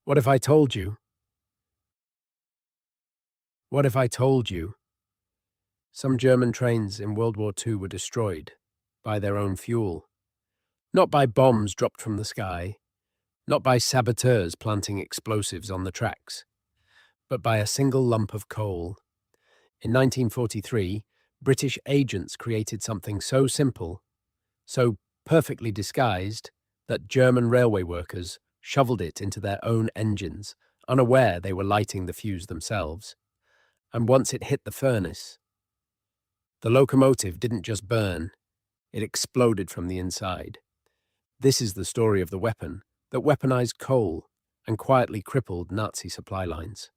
What if I told you? What if I told you some German trains in World War II were destroyed by their own fuel? Not by bombs dropped from the sky, not by saboteurs planting explosives on the tracks, but by a single lump of coal. In 1943, British agents created something so simple, so perfectly disguised, that German railway workers shoveled it into their own engines, unaware they were lighting the fuse themselves. And once it hit the furnace, the locomotive didn't just burn, it exploded from the inside. This is the story of the weapon that weaponized coal and quietly crippled Nazi supply lines.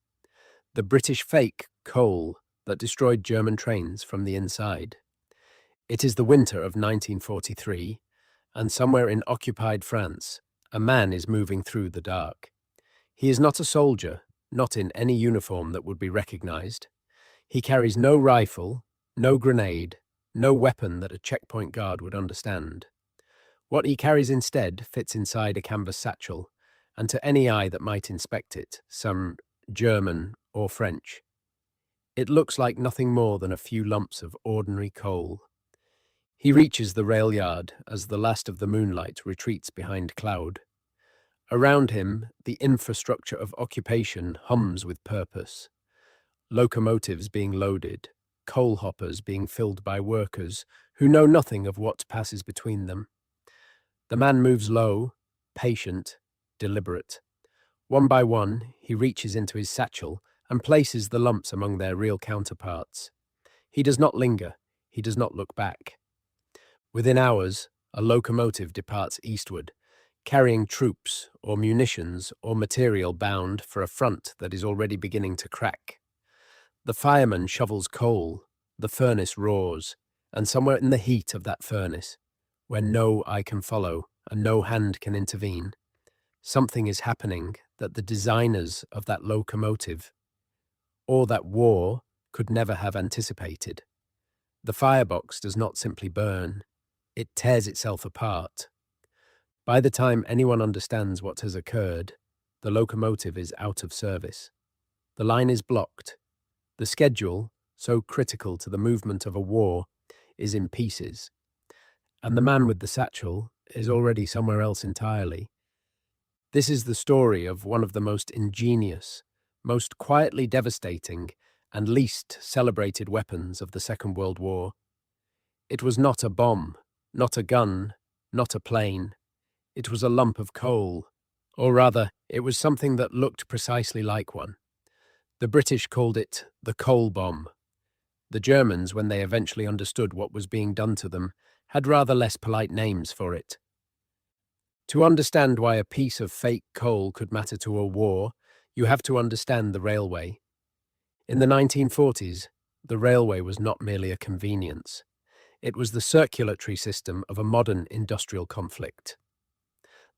The British fake coal that destroyed German trains from the inside. It is the winter of 1943, and somewhere in occupied France, a man is moving through the dark. He is not a soldier, not in any uniform that would be recognized. He carries no rifle, no grenade, no weapon that a checkpoint guard would understand. What he carries instead fits inside a canvas satchel, and to any eye that might inspect it, some German or French, it looks like nothing more than a few lumps of ordinary coal. He reaches the rail yard as the last of the moonlight retreats behind cloud. Around him, the infrastructure of occupation hums with purpose. Locomotives being loaded, coal hoppers being filled by workers who know nothing of what passes between them. The man moves low, patient, deliberate. One by one, he reaches into his satchel and places the lumps among their real counterparts. He does not linger, he does not look back. Within hours, a locomotive departs eastward, carrying troops or munitions or material bound for a front that is already beginning to crack. The fireman shovels coal, the furnace roars, and somewhere in the heat of that furnace, where no eye can follow and no hand can intervene, something is happening that the designers of that locomotive or that war could never have anticipated. The firebox does not simply burn, it tears itself apart. By the time anyone understands what has occurred, the locomotive is out of service. The line is blocked. The schedule, so critical to the movement of a war, is in pieces. And the man with the satchel is already somewhere else entirely. This is the story of one of the most ingenious, most quietly devastating, and least celebrated weapons of the Second World War. It was not a bomb, not a gun, not a plane. It was a lump of coal, or rather, it was something that looked precisely like one. The British called it the coal bomb. The Germans, when they eventually understood what was being done to them, had rather less polite names for it. To understand why a piece of fake coal could matter to a war, you have to understand the railway. In the 1940s, the railway was not merely a convenience. It was the circulatory system of a modern industrial conflict.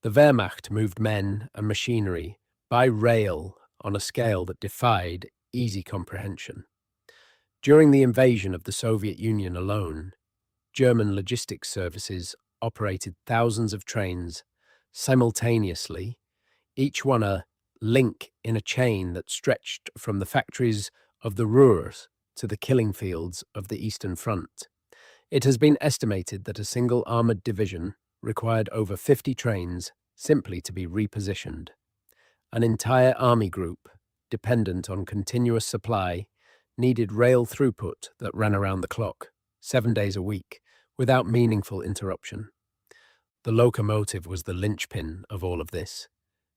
The Wehrmacht moved men and machinery by rail on a scale that defied easy comprehension. During the invasion of the Soviet Union alone, German logistics services operated thousands of trains simultaneously, each one a link in a chain that stretched from the factories of the Ruhrs to the killing fields of the Eastern Front. It has been estimated that a single armoured division required over 50 trains simply to be repositioned. An entire army group, dependent on continuous supply, needed rail throughput that ran around the clock, 7 days a week, without meaningful interruption. The locomotive was the linchpin of all of this,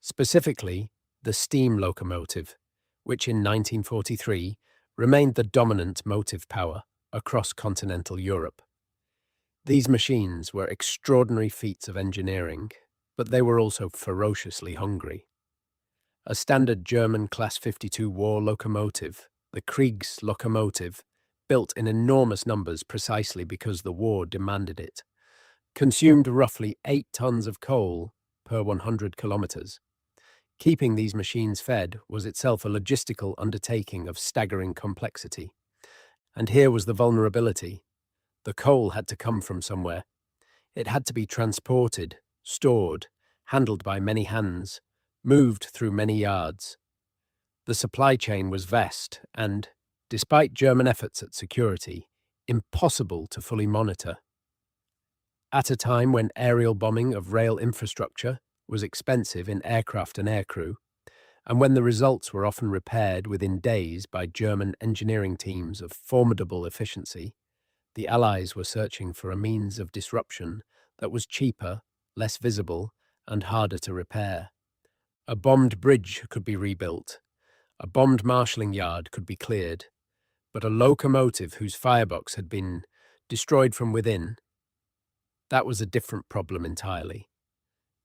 specifically the steam locomotive, which in 1943 remained the dominant motive power across continental Europe. These machines were extraordinary feats of engineering, but they were also ferociously hungry. A standard German Class 52 war locomotive, the Kriegslokomotive, built in enormous numbers precisely because the war demanded it, consumed roughly 8 tons of coal per 100 kilometers. Keeping these machines fed was itself a logistical undertaking of staggering complexity. And here was the vulnerability. The coal had to come from somewhere. It had to be transported, stored, handled by many hands, moved through many yards. The supply chain was vast and, despite German efforts at security, impossible to fully monitor. At a time when aerial bombing of rail infrastructure was expensive in aircraft and aircrew, and when the results were often repaired within days by German engineering teams of formidable efficiency, the Allies were searching for a means of disruption that was cheaper, less visible, and harder to repair. A bombed bridge could be rebuilt, a bombed marshalling yard could be cleared, but a locomotive whose firebox had been destroyed from within, that was a different problem entirely.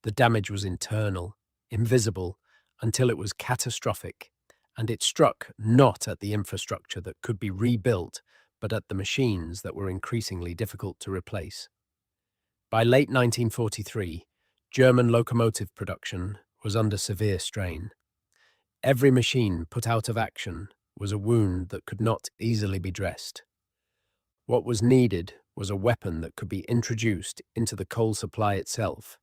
The damage was internal, invisible, until it was catastrophic, and it struck not at the infrastructure that could be rebuilt, but at the machines that were increasingly difficult to replace. By late 1943, German locomotive production was under severe strain. Every machine put out of action was a wound that could not easily be dressed. What was needed was a weapon that could be introduced into the coal supply itself,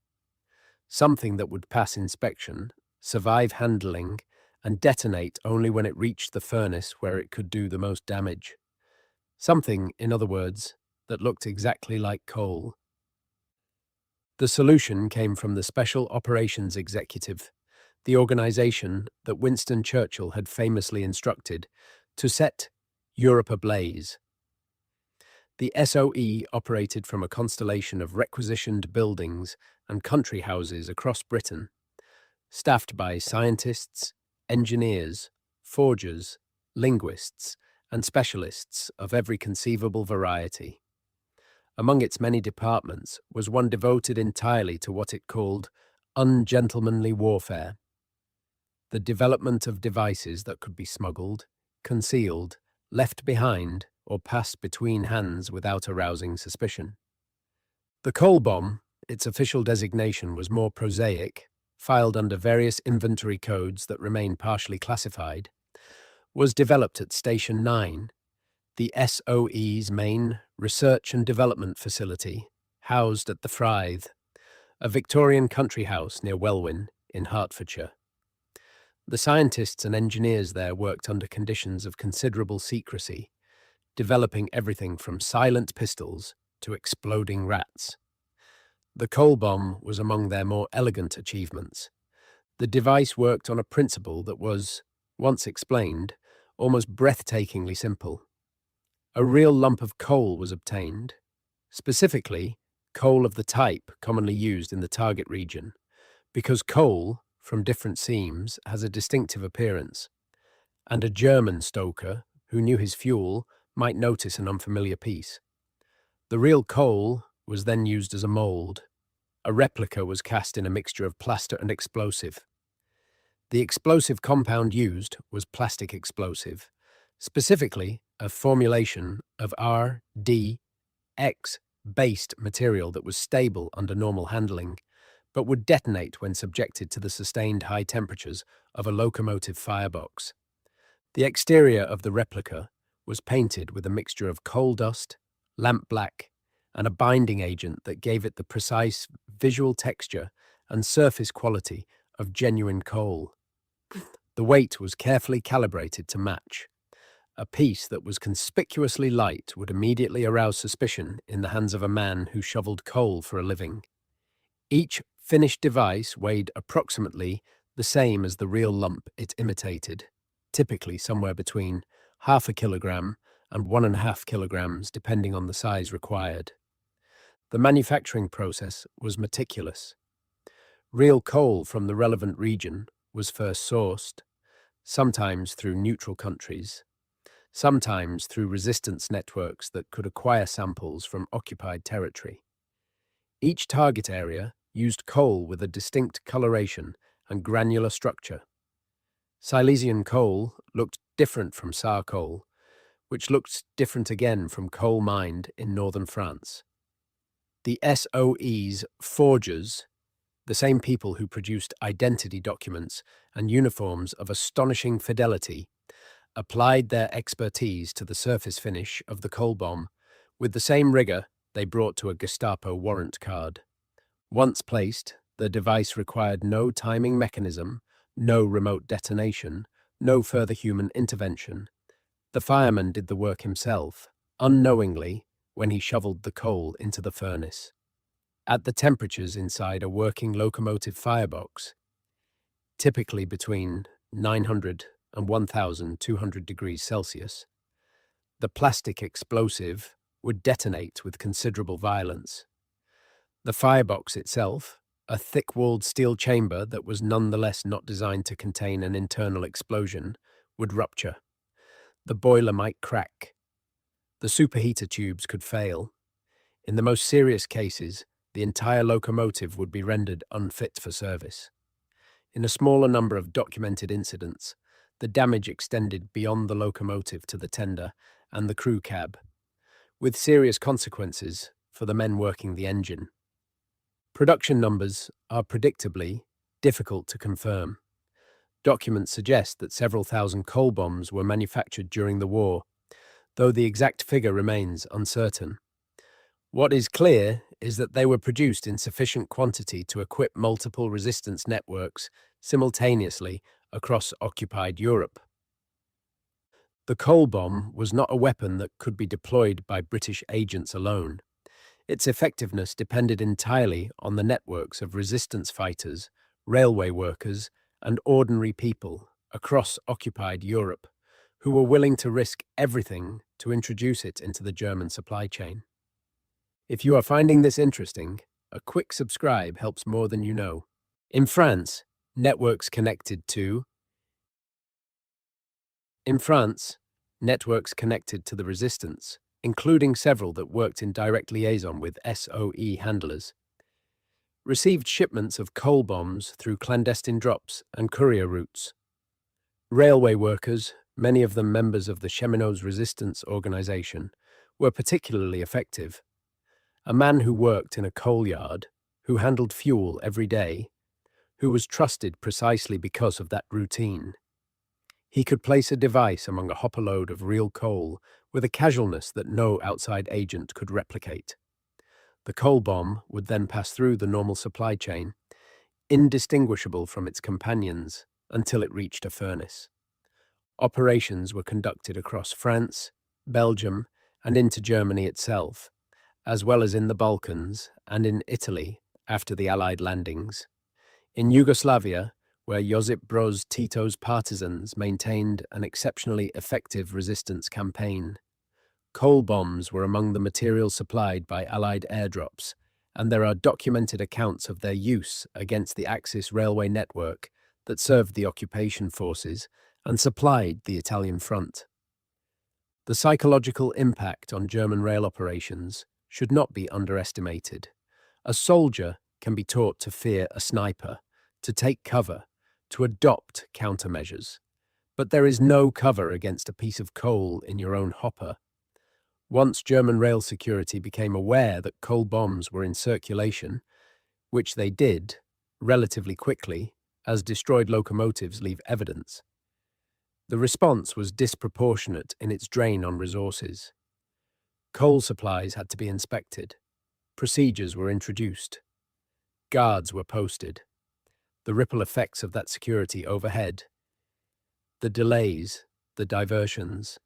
something that would pass inspection, survive handling, and detonate only when it reached the furnace where it could do the most damage. Something, in other words, that looked exactly like coal. The solution came from the Special Operations Executive, the organization that Winston Churchill had famously instructed to set Europe ablaze. The SOE operated from a constellation of requisitioned buildings and country houses across Britain, staffed by scientists, engineers, forgers, linguists, and specialists of every conceivable variety. Among its many departments was one devoted entirely to what it called ungentlemanly warfare, the development of devices that could be smuggled, concealed, left behind, or passed between hands without arousing suspicion. The coal bomb, its official designation was more prosaic, filed under various inventory codes that remain partially classified, was developed at Station 9, the SOE's main research and development facility, housed at the Frythe, a Victorian country house near Welwyn in Hertfordshire. The scientists and engineers there worked under conditions of considerable secrecy, developing everything from silent pistols to exploding rats. The coal bomb was among their more elegant achievements. The device worked on a principle that was, once explained, almost breathtakingly simple. A real lump of coal was obtained, specifically coal of the type commonly used in the target region, because coal, from different seams, has a distinctive appearance, and a German stoker who knew his fuel might notice an unfamiliar piece. The real coal was then used as a mould. A replica was cast in a mixture of plaster and explosive. The explosive compound used was plastic explosive, specifically a formulation of RDX-based material that was stable under normal handling, but would detonate when subjected to the sustained high temperatures of a locomotive firebox. The exterior of the replica was painted with a mixture of coal dust, lamp black, and a binding agent that gave it the precise visual texture and surface quality of genuine coal. The weight was carefully calibrated to match. A piece that was conspicuously light would immediately arouse suspicion in the hands of a man who shoveled coal for a living. Each finished device weighed approximately the same as the real lump it imitated, typically somewhere between half a kilogram and 1.5 kilograms, depending on the size required. The manufacturing process was meticulous. Real coal from the relevant region was first sourced, sometimes through neutral countries, sometimes through resistance networks that could acquire samples from occupied territory. Each target area used coal with a distinct coloration and granular structure. Silesian coal looked different from Saar coal, which looked different again from coal mined in northern France. The SOE's forgers, the same people who produced identity documents and uniforms of astonishing fidelity, applied their expertise to the surface finish of the coal bomb with the same rigor they brought to a Gestapo warrant card. Once placed, the device required no timing mechanism No remote detonation, no further human intervention. The fireman did the work himself, unknowingly, when he shoveled the coal into the furnace. At the temperatures inside a working locomotive firebox, typically between 900 and 1,200 degrees Celsius, the plastic explosive would detonate with considerable violence. The firebox itself, a thick-walled steel chamber that was nonetheless not designed to contain an internal explosion, would rupture. The boiler might crack. The superheater tubes could fail. In the most serious cases, the entire locomotive would be rendered unfit for service. In a smaller number of documented incidents, the damage extended beyond the locomotive to the tender and the crew cab, with serious consequences for the men working the engine. Production numbers are predictably difficult to confirm. Documents suggest that several thousand coal bombs were manufactured during the war, though the exact figure remains uncertain. What is clear is that they were produced in sufficient quantity to equip multiple resistance networks simultaneously across occupied Europe. The coal bomb was not a weapon that could be deployed by British agents alone. Its effectiveness depended entirely on the networks of resistance fighters, railway workers, and ordinary people across occupied Europe who were willing to risk everything to introduce it into the German supply chain. If you are finding this interesting, a quick subscribe helps more than you know. In France, networks connected to the resistance, including several that worked in direct liaison with SOE handlers, received shipments of coal bombs through clandestine drops and courier routes. Railway workers, many of them members of the Cheminots Resistance Organization, were particularly effective. A man who worked in a coal yard, who handled fuel every day, who was trusted precisely because of that routine. He could place a device among a hopper load of real coal with a casualness that no outside agent could replicate. The coal bomb would then pass through the normal supply chain, indistinguishable from its companions, until it reached a furnace. Operations were conducted across France, Belgium, and into Germany itself, as well as in the Balkans and in Italy after the Allied landings. In Yugoslavia, where Josip Broz Tito's partisans maintained an exceptionally effective resistance campaign, coal bombs were among the materials supplied by Allied airdrops, and there are documented accounts of their use against the Axis railway network that served the occupation forces and supplied the Italian front. The psychological impact on German rail operations should not be underestimated. A soldier can be taught to fear a sniper, to take cover, to adopt countermeasures. But there is no cover against a piece of coal in your own hopper. Once German rail security became aware that coal bombs were in circulation, which they did relatively quickly, as destroyed locomotives leave evidence, the response was disproportionate in its drain on resources. Coal supplies had to be inspected. Procedures were introduced. Guards were posted. The ripple effects of that security overhead, the delays, the diversions,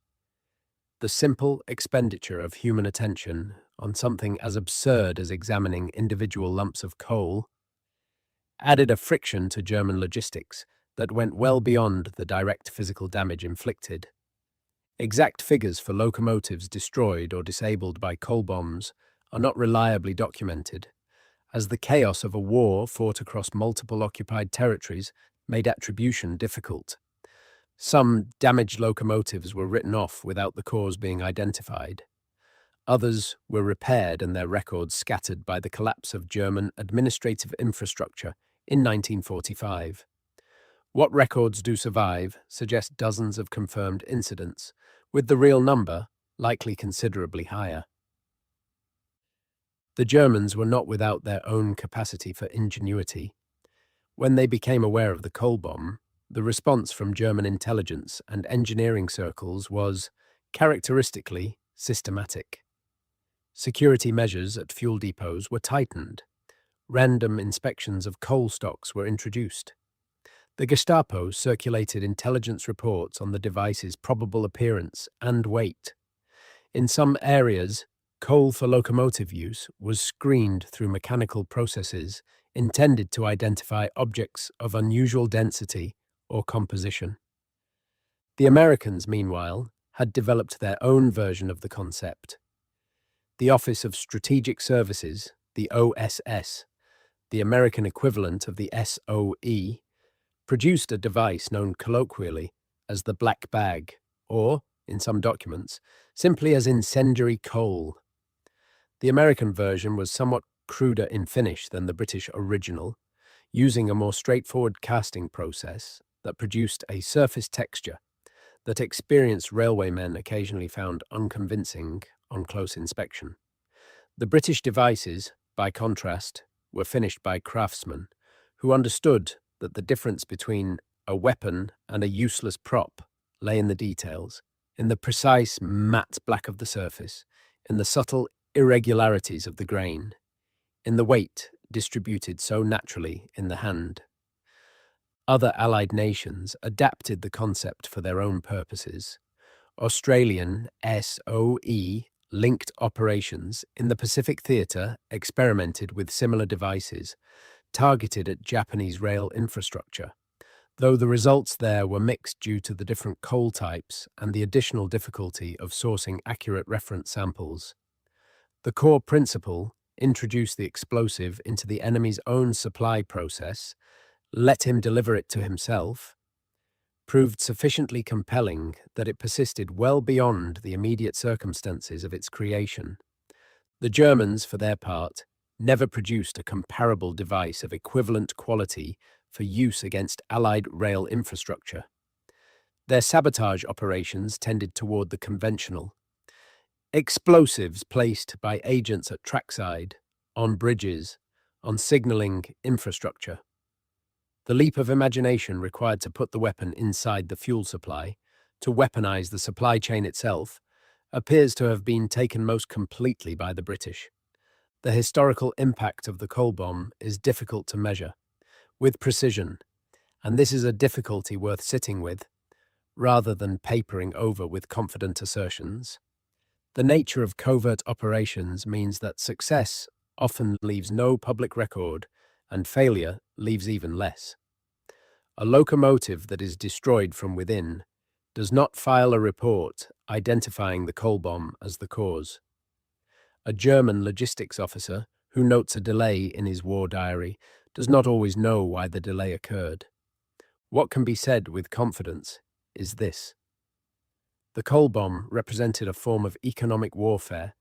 the simple expenditure of human attention on something as absurd as examining individual lumps of coal added a friction to German logistics that went well beyond the direct physical damage inflicted. Exact figures for locomotives destroyed or disabled by coal bombs are not reliably documented, as the chaos of a war fought across multiple occupied territories made attribution difficult. Some damaged locomotives were written off without the cause being identified. Others were repaired and their records scattered by the collapse of German administrative infrastructure in 1945. What records do survive suggest dozens of confirmed incidents, with the real number likely considerably higher. The Germans were not without their own capacity for ingenuity. When they became aware of the coal bomb, the response from German intelligence and engineering circles was, characteristically, systematic. Security measures at fuel depots were tightened. Random inspections of coal stocks were introduced. The Gestapo circulated intelligence reports on the device's probable appearance and weight. In some areas, coal for locomotive use was screened through mechanical processes intended to identify objects of unusual density or composition. The Americans, meanwhile, had developed their own version of the concept. The Office of Strategic Services, the OSS, the American equivalent of the SOE, produced a device known colloquially as the black bag, or, in some documents, simply as incendiary coal. The American version was somewhat cruder in finish than the British original, using a more straightforward casting process that produced a surface texture that experienced railwaymen occasionally found unconvincing on close inspection. The British devices, by contrast, were finished by craftsmen who understood that the difference between a weapon and a useless prop lay in the details, in the precise matte black of the surface, in the subtle irregularities of the grain, in the weight distributed so naturally in the hand. Other Allied nations adapted the concept for their own purposes. Australian SOE linked operations in the Pacific Theatre experimented with similar devices targeted at Japanese rail infrastructure, though the results there were mixed due to the different coal types and the additional difficulty of sourcing accurate reference samples. The core principle, introduce the explosive into the enemy's own supply process, let him deliver it to himself, proved sufficiently compelling that it persisted well beyond the immediate circumstances of its creation. The Germans, for their part, never produced a comparable device of equivalent quality for use against Allied rail infrastructure. Their sabotage operations tended toward the conventional. Explosives placed by agents at trackside, on bridges, on signalling infrastructure. The leap of imagination required to put the weapon inside the fuel supply, to weaponize the supply chain itself, appears to have been taken most completely by the British. The historical impact of the coal bomb is difficult to measure, with precision, and this is a difficulty worth sitting with, rather than papering over with confident assertions. The nature of covert operations means that success often leaves no public record, and failure leaves even less. A locomotive that is destroyed from within does not file a report identifying the coal bomb as the cause. A German logistics officer who notes a delay in his war diary does not always know why the delay occurred. What can be said with confidence is this: the coal bomb represented a form of economic warfare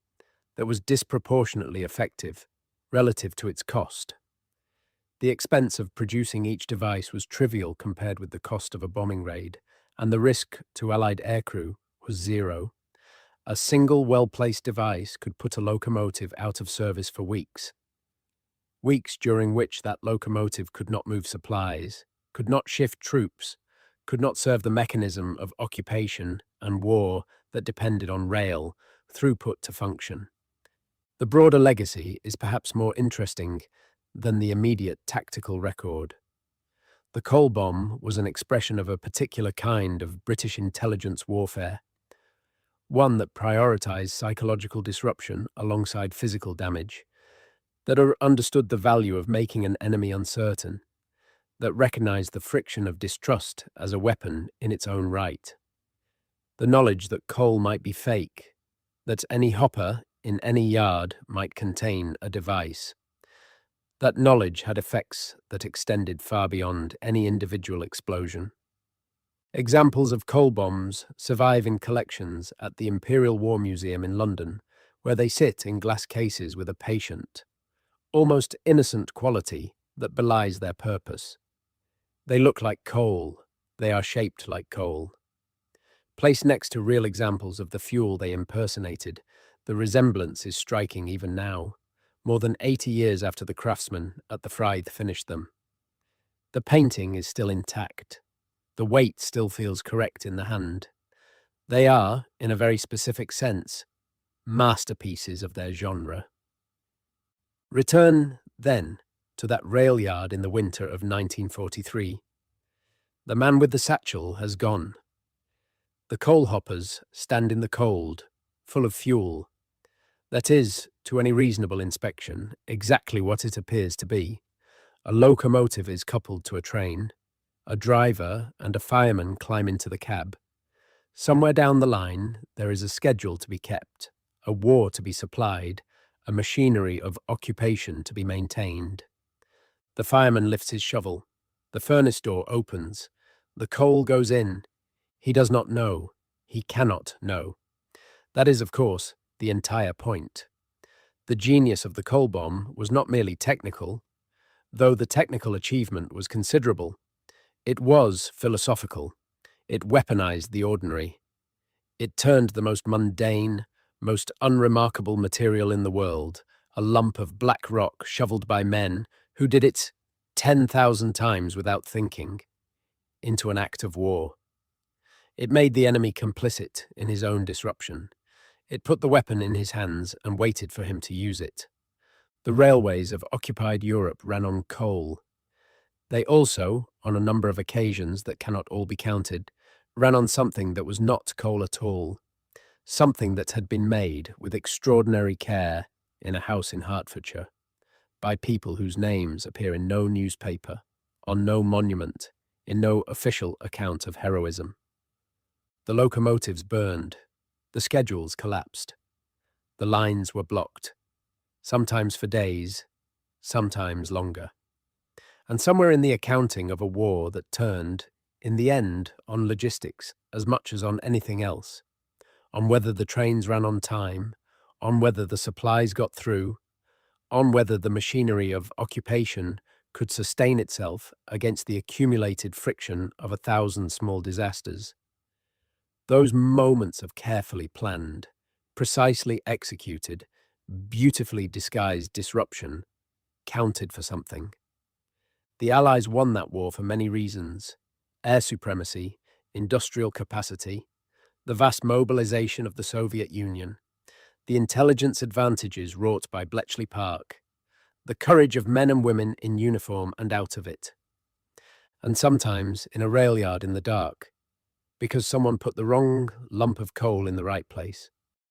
that was disproportionately effective relative to its cost. The expense of producing each device was trivial compared with the cost of a bombing raid, and the risk to Allied aircrew was zero. A single well-placed device could put a locomotive out of service for weeks. Weeks during which that locomotive could not move supplies, could not shift troops, could not serve the mechanism of occupation and war that depended on rail throughput to function. The broader legacy is perhaps more interesting than the immediate tactical record. The coal bomb was an expression of a particular kind of British intelligence warfare, one that prioritized psychological disruption alongside physical damage, that understood the value of making an enemy uncertain, that recognized the friction of distrust as a weapon in its own right. The knowledge that coal might be fake, that any hopper in any yard might contain a device. That knowledge had effects that extended far beyond any individual explosion. Examples of coal bombs survive in collections at the Imperial War Museum in London, where they sit in glass cases with a patient, almost innocent quality that belies their purpose. They look like coal. They are shaped like coal. Placed next to real examples of the fuel they impersonated, the resemblance is striking even now, more than 80 years after the craftsman at the Frythe finished them. The painting is still intact. The weight still feels correct in the hand. They are, in a very specific sense, masterpieces of their genre. Return, then, to that rail yard in the winter of 1943. The man with the satchel has gone. The coal hoppers stand in the cold, full of fuel. That is, to any reasonable inspection, exactly what it appears to be. A locomotive is coupled to a train. A driver and a fireman climb into the cab. Somewhere down the line, there is a schedule to be kept, a war to be supplied, a machinery of occupation to be maintained. The fireman lifts his shovel. The furnace door opens. The coal goes in. He does not know. He cannot know. That is, of course, the entire point. The genius of the coal bomb was not merely technical, though the technical achievement was considerable. It was philosophical. It weaponized the ordinary. It turned the most mundane, most unremarkable material in the world, a lump of black rock shoveled by men who did it 10,000 times without thinking, into an act of war. It made the enemy complicit in his own disruption. It put the weapon in his hands and waited for him to use it. The railways of occupied Europe ran on coal. They also, on a number of occasions that cannot all be counted, ran on something that was not coal at all, something that had been made with extraordinary care in a house in Hertfordshire, by people whose names appear in no newspaper, on no monument, in no official account of heroism. The locomotives burned. The schedules collapsed. The lines were blocked, sometimes for days, sometimes longer. And somewhere in the accounting of a war that turned, in the end, on logistics as much as on anything else, on whether the trains ran on time, on whether the supplies got through, on whether the machinery of occupation could sustain itself against the accumulated friction of 1,000 small disasters. Those moments of carefully planned, precisely executed, beautifully disguised disruption counted for something. The Allies won that war for many reasons: air supremacy, industrial capacity, the vast mobilization of the Soviet Union, the intelligence advantages wrought by Bletchley Park, the courage of men and women in uniform and out of it, and sometimes in a rail yard in the dark, because someone put the wrong lump of coal in the right place.